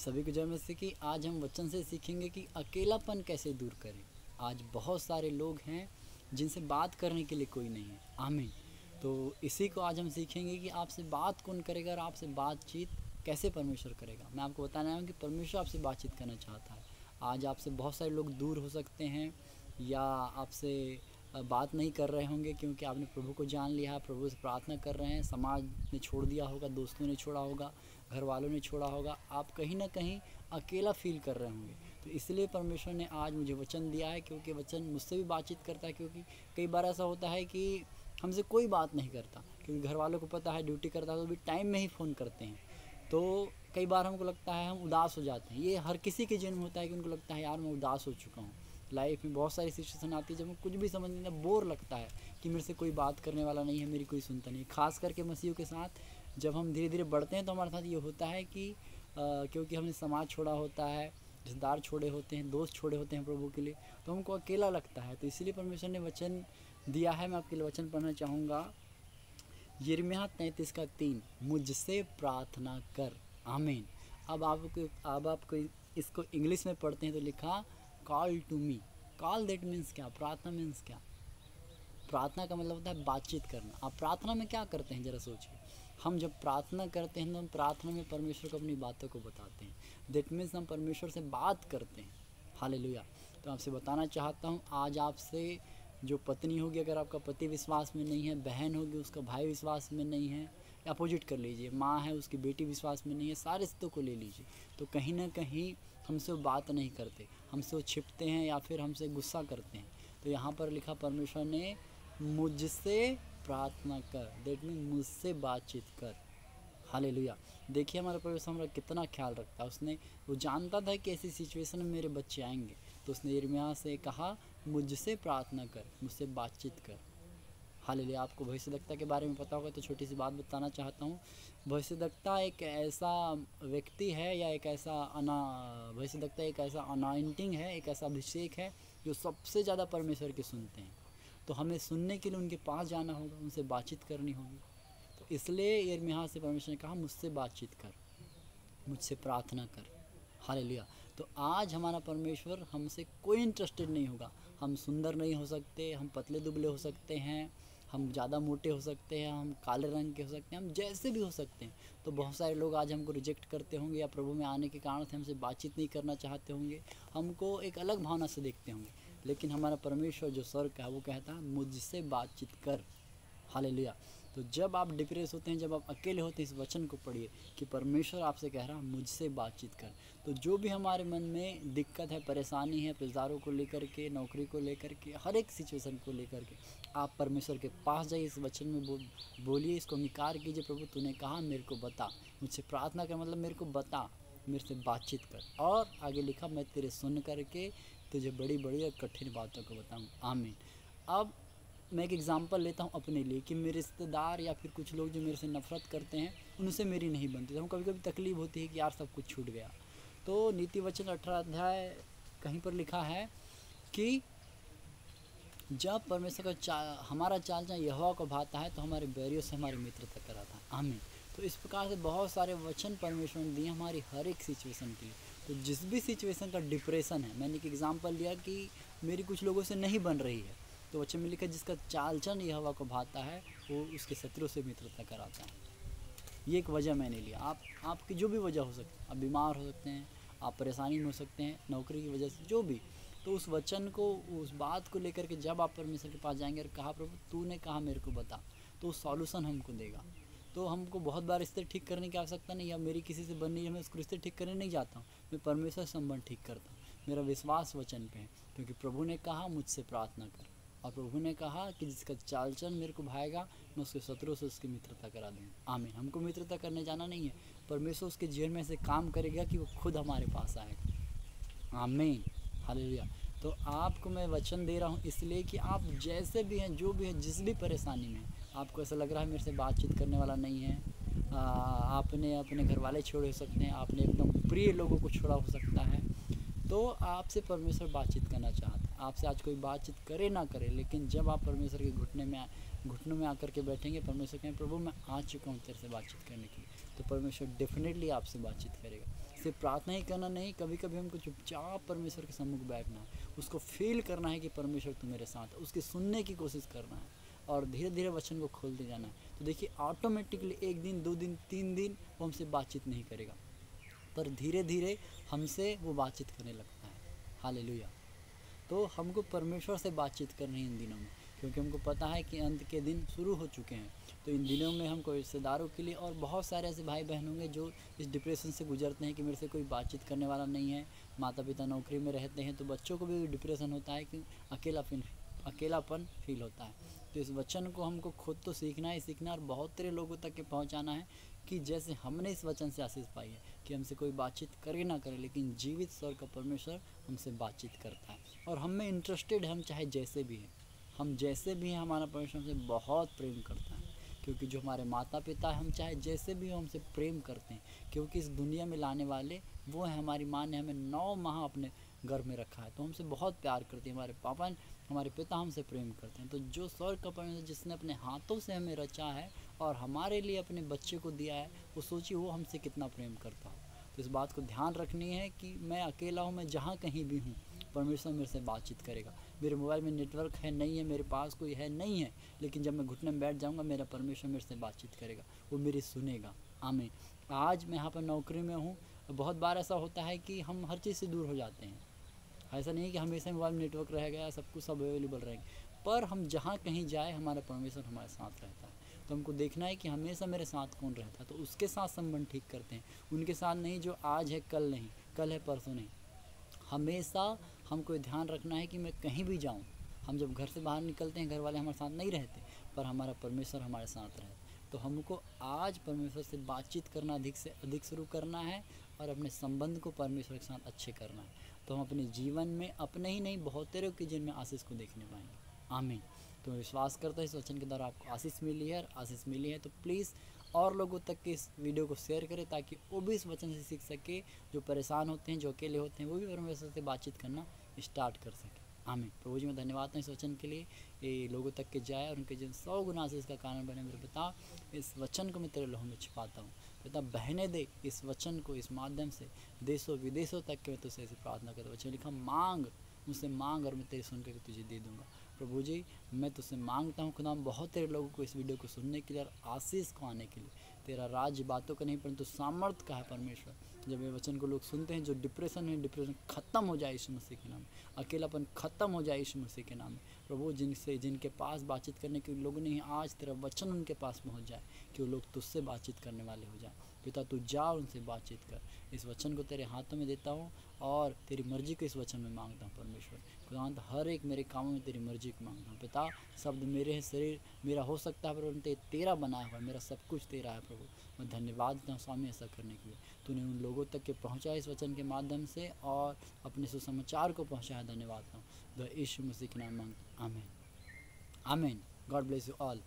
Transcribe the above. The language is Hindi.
सभी को जय मसीह की। आज हम वचन से सीखेंगे कि अकेलापन कैसे दूर करें। आज बहुत सारे लोग हैं जिनसे बात करने के लिए कोई नहीं है। आमीन। तो इसी को आज हम सीखेंगे कि आपसे बात कौन करेगा और आपसे बातचीत कैसे परमेश्वर करेगा। मैं आपको बताना हूँ कि परमेश्वर आपसे बातचीत करना चाहता है। आज आपसे बहुत सारे लोग दूर हो सकते हैं या आपसे बात नहीं कर रहे होंगे क्योंकि आपने प्रभु को जान लिया है, प्रभु से प्रार्थना कर रहे हैं। समाज ने छोड़ दिया होगा, दोस्तों ने छोड़ा होगा, घर वालों ने छोड़ा होगा, आप कहीं ना कहीं अकेला फील कर रहे होंगे। तो इसलिए परमेश्वर ने आज मुझे वचन दिया है, क्योंकि वचन मुझसे भी बातचीत करता है। क्योंकि कई बार ऐसा होता है कि हमसे कोई बात नहीं करता, क्योंकि घर वालों को पता है ड्यूटी करता है तो भी टाइम में ही फ़ोन करते हैं। तो कई बार हमको लगता है हम उदास हो जाते हैं। ये हर किसी के जीवन में होता है कि उनको लगता है यार मैं उदास हो चुका हूँ। लाइफ में बहुत सारी सिचुएशन आती है जब हमें कुछ भी समझ नहीं आता, बोर लगता है कि मेरे से कोई बात करने वाला नहीं है, मेरी कोई सुनता नहीं है। खास करके मसीह के साथ जब हम धीरे धीरे बढ़ते हैं तो हमारे साथ ये होता है कि क्योंकि हमने समाज छोड़ा होता है, रिश्तेदार छोड़े होते हैं, दोस्त छोड़े होते हैं प्रभु के लिए, तो हमको अकेला लगता है। तो इसलिए परमेश्वर ने वचन दिया है। मैं आपके लिए वचन पढ़ना चाहूँगा, यिर्मयाह 33:3, मुझसे प्रार्थना कर। आमीन। अब आपको इसको इंग्लिश में पढ़ते हैं तो लिखा call to me. Call that means क्या? प्रार्थना मीन्स क्या? प्रार्थना का मतलब होता है बातचीत करना। आप प्रार्थना में क्या करते हैं जरा सोचिए। हम जब प्रार्थना करते हैं तो हम प्रार्थना में परमेश्वर को अपनी बातों को बताते हैं। दैट मीन्स हम परमेश्वर से बात करते हैं। हालेलुया। तो आपसे बताना चाहता हूँ, आज आपसे जो पत्नी होगी, अगर आपका पति विश्वास में नहीं है, बहन होगी उसका भाई विश्वास में नहीं है, अपोजिट कर लीजिए, माँ है उसकी बेटी विश्वास में नहीं है, सारे रिश्तों को ले लीजिए। तो कहीं ना कहीं हमसे वो बात नहीं करते, हमसे वो छिपते हैं या फिर हमसे गुस्सा करते हैं। तो यहाँ पर लिखा परमेश्वर ने मुझसे प्रार्थना कर, दैट मीन मुझसे बातचीत कर। हालेलुया। देखिए हमारा परमेश्वर हमारा कितना ख्याल रखता है। वो जानता था कि ऐसी सिचुएशन में मेरे बच्चे आएंगे, तो उसने यिर्मयाह से कहा मुझसे प्रार्थना कर, मुझसे बातचीत कर। हालेलुया। आपको भविष्यद्वक्ता के बारे में पता होगा तो छोटी सी बात बताना चाहता हूँ। भविष्यद्वक्ता एक ऐसा व्यक्ति है या भविष्यद्वक्ता एक ऐसा अनॉइंटिंग है, एक ऐसा अभिषेक है जो सबसे ज़्यादा परमेश्वर के सुनते हैं। तो हमें सुनने के लिए उनके पास जाना होगा, उनसे बातचीत करनी होगी। तो इसलिए यिर्मयाह से परमेश्वर ने कहा मुझसे बातचीत कर, मुझसे प्रार्थना कर। हालेलुया। तो आज हमारा परमेश्वर हमसे कोई इंटरेस्टेड नहीं होगा। हम सुंदर नहीं हो सकते, हम पतले दुबले हो सकते हैं, हम ज़्यादा मोटे हो सकते हैं, हम काले रंग के हो सकते हैं, हम जैसे भी हो सकते हैं। तो बहुत सारे लोग आज हमको रिजेक्ट करते होंगे या प्रभु में आने के कारण से हमसे बातचीत नहीं करना चाहते होंगे, हमको एक अलग भावना से देखते होंगे। लेकिन हमारा परमेश्वर जो स्वर्ग का है वो कहता है मुझसे बातचीत कर। हालेलुया। तो जब आप डिप्रेस होते हैं, जब आप अकेले होते हैं, इस वचन को पढ़िए कि परमेश्वर आपसे कह रहा है मुझसे बातचीत कर। तो जो भी हमारे मन में दिक्कत है, परेशानी है, रिश्तेदारों को लेकर के, नौकरी को लेकर के, हर एक सिचुएशन को लेकर के, आप परमेश्वर के पास जाइए, इस वचन में बोलिए, इसको अंगीकार कीजिए। प्रभु तूने कहा मेरे को बता, मुझसे प्रार्थना कर मतलब मेरे को बता, मेरे से बातचीत कर। और आगे लिखा मैं तेरे सुन करके तुझे बड़ी बड़ी और कठिन बातों को बताऊँ। आमीन। अब मैं एक एग्ज़ाम्पल लेता हूँ अपने लिए कि मेरे रिश्तेदार या फिर कुछ लोग जो मेरे से नफ़रत करते हैं उनसे मेरी नहीं बनती। तो हमको कभी कभी तकलीफ़ होती है कि यार सब कुछ छूट गया। तो नीति वचन 18 अध्याय कहीं पर लिखा है कि जब परमेश्वर का हमारा चाल चलन यहोवा को भाता है तो हमारे बैरियों से हमारी मित्रता कराता है। आमीन। तो इस प्रकार से बहुत सारे वचन परमेश्वर ने दिए हमारी हर एक सिचुएशन के लिए। तो जिस भी सिचुएशन का डिप्रेशन है, मैंने एक एग्जांपल लिया कि मेरी कुछ लोगों से नहीं बन रही है, तो वचन में लिखा जिसका चाल चलन यहोवा को भाता है वो उसके शत्रु से मित्रता कराता है। ये एक वजह मैंने लिया। आपकी जो भी वजह हो सकती है, आप बीमार हो सकते हैं, आप परेशानी में हो सकते हैं, नौकरी की वजह से, जो भी, तो उस वचन को, उस बात को लेकर के जब आप परमेश्वर के पास जाएंगे और कहा प्रभु तूने कहा मेरे को बता, तो सॉल्यूशन हमको देगा। तो हमको बहुत बार रिश्ते ठीक करने की आवश्यकता नहीं है। मेरी किसी से बन नहीं है, मैं उसको रिश्ते ठीक करने नहीं जाता हूँ, मैं परमेश्वर से संबंध ठीक करता हूँ। मेरा विश्वास वचन पे है, क्योंकि प्रभु ने कहा मुझसे प्रार्थना कर, और प्रभु ने कहा कि जिसका चाल चलन मेरे को भाएगा मैं उसके शत्रु से उसकी मित्रता करा दूँगा। आमीन। हमको मित्रता करने जाना नहीं है, परमेश्वर उसके जीवन में ऐसे काम करेगा कि वो खुद हमारे पास आएगा। आमीन। हालेलुया। तो आपको मैं वचन दे रहा हूँ इसलिए कि आप जैसे भी हैं, जो भी है, जिस भी परेशानी में आपको ऐसा लग रहा है मेरे से बातचीत करने वाला नहीं है, आपने अपने घर वाले छोड़े हो सकते हैं, आपने एकदम प्रिय लोगों को छोड़ा हो सकता है, तो आपसे परमेश्वर बातचीत करना चाहता है। आपसे आज कोई बातचीत करे ना करे, लेकिन जब आप परमेश्वर के घुटनों में आकर के बैठेंगे, परमेश्वर कहें प्रभु मैं आ चुका हूँ तेरे से बातचीत करने के लिए, तो परमेश्वर डेफिनेटली आपसे बातचीत करेगा। सिर्फ प्रार्थना ही करना नहीं, कभी कभी हमको चुपचाप परमेश्वर के सम्मुख बैठना है, उसको फील करना है कि परमेश्वर तू मेरे साथ है, उसकी सुनने की कोशिश करना है और धीरे धीरे वचन को खोलते जाना है। तो देखिए ऑटोमेटिकली 1 दिन 2 दिन 3 दिन वो हमसे बातचीत नहीं करेगा, पर धीरे धीरे हमसे वो बातचीत करने लगता है। हालेलुया। तो हमको परमेश्वर से बातचीत करनी है इन दिनों में, क्योंकि हमको पता है कि अंत के दिन शुरू हो चुके हैं। तो इन दिनों में हमको रिश्तेदारों के लिए और बहुत सारे ऐसे भाई बहन होंगे जो इस डिप्रेशन से गुजरते हैं कि मेरे से कोई बातचीत करने वाला नहीं है, माता पिता नौकरी में रहते हैं, तो बच्चों को भी डिप्रेशन होता है कि अकेलापन फील होता है। तो इस वचन को हमको खुद तो सीखना ही सीखना और बहुत सारे लोगों तक के पहुँचाना है कि जैसे हमने इस वचन से आशीष पाई है कि हमसे कोई बातचीत करे ना करे, लेकिन जीवित स्वर का परमेश्वर हमसे बातचीत करता है और हम में इंटरेस्टेड है। हम चाहे जैसे भी हैं, हम जैसे भी हैं, हमारा परमेश्वर हमसे बहुत प्रेम करता है, क्योंकि जो हमारे माता पिता है, हम चाहे जैसे भी हो हमसे प्रेम करते हैं, क्योंकि इस दुनिया में लाने वाले वो हैं। हमारी माँ ने हमें 9 माह अपने गर्भ में रखा है, तो हमसे बहुत प्यार करती है। हमारे पिता हमसे प्रेम करते हैं। तो जो स्वर्ग का परमेश्वर जिसने अपने हाथों से हमें रचा है और हमारे लिए अपने बच्चे को दिया है, वो सोचिए वो हमसे कितना प्रेम करता हो। तो इस बात को ध्यान रखनी है कि मैं अकेला हूँ, मैं जहाँ कहीं भी हूँ, परमेश्वर मेरे से बातचीत करेगा। मेरे मोबाइल में नेटवर्क है नहीं है, मेरे पास कोई है नहीं है, लेकिन जब मैं घुटने में बैठ जाऊँगा, मेरा परमेश्वर मेरे से बातचीत करेगा, वो मेरी सुनेगा। आमीन। आज मैं यहाँ पर नौकरी में हूँ, बहुत बार ऐसा होता है कि हम हर चीज़ से दूर हो जाते हैं। ऐसा नहीं है कि हमेशा मोबाइल में नेटवर्क रहेगा, सब कुछ सब अवेलेबल रहेंगे, पर हम जहाँ कहीं जाए हमारा परमेश्वर हमारे साथ रहता है। तो हमको देखना है कि हमेशा मेरे साथ कौन रहता है, तो उसके साथ संबंध ठीक करते हैं, उनके साथ नहीं जो आज है कल नहीं, कल है परसों नहीं। हमेशा हमको ध्यान रखना है कि मैं कहीं भी जाऊँ, हम जब घर से बाहर निकलते हैं घर वाले हमारे साथ नहीं रहते, पर हमारा परमेश्वर हमारे साथ रहता है। तो हमको आज परमेश्वर से बातचीत करना अधिक से अधिक शुरू करना है और अपने संबंध को परमेश्वर के साथ अच्छे करना है। तो हम अपने जीवन में अपने ही नहीं बहुत तेरे के जीवन में आशीष को देखने पाएंगे। आमीन। तो मैं विश्वास करता हूँ इस वचन के द्वारा आपको आशीष मिली है, और आशीष मिली है तो प्लीज़ और लोगों तक के इस वीडियो को शेयर करें, ताकि वो भी इस वचन से सीख सके, जो परेशान होते हैं, जो अकेले होते हैं, वो भी परमेश्वर से बातचीत करना स्टार्ट कर सके। आमीन। प्रभु जी मैं धन्यवाद हूँ इस वचन के लिए, ये लोगों तक के जाए और उनके जीवन 100 गुना से इसका कारण बने। मेरे पिता इस वचन को मैं तेरे लोहों में छिपाता हूँ, पिता बहने दे इस वचन को, इस माध्यम से देशों विदेशों तक के मैं तुझसे ऐसी प्रार्थना करता हूँ। वचन लिखा मांग, मुझसे मांग और मैं तेरी सुन करके तुझे दे दूँगा। प्रभु जी मैं तुझसे मांगता हूँ खुदा, बहुत तेरे लोगों को इस वीडियो को सुनने के लिए और आशीष को आने के लिए। तेरा राज्य बातों का नहीं परंतु सामर्थ्य का है परमेश्वर। जब ये वचन को लोग सुनते हैं, जो डिप्रेशन है, डिप्रेशन ख़त्म हो जाए यीशु मसीह के नाम में, अकेलापन ख़त्म हो जाए यीशु मसीह के नाम में। प्रभु जिनके पास बातचीत करने के लोग नहीं, आज तेरा वचन उनके पास पहुंच जाए कि वो लोग तुझसे बातचीत करने वाले हो जाए। पिता तू जा उनसे बातचीत कर। इस वचन को तेरे हाथों में देता हूँ और तेरी मर्जी को इस वचन में मांगता हूँ परमेश्वर। खुदावंद हर एक मेरे कामों में तेरी मर्जी को मांगता हूँ। पिता शब्द मेरे हैं, शरीर मेरा हो सकता है, परंतु तेरा बनाया हुआ, मेरा सब कुछ तेरा है। प्रभु मैं धन्यवाद देता हूँ स्वामी ऐसा करने के लिए। तूने उन लोगों तक के पहुँचाया इस वचन के माध्यम से और अपने सुसमाचार को पहुँचाया। धन्यवाद हूँ। द यीशु मसीह के नाम मांगता हूँ। आमीन। आमीन। God bless you all.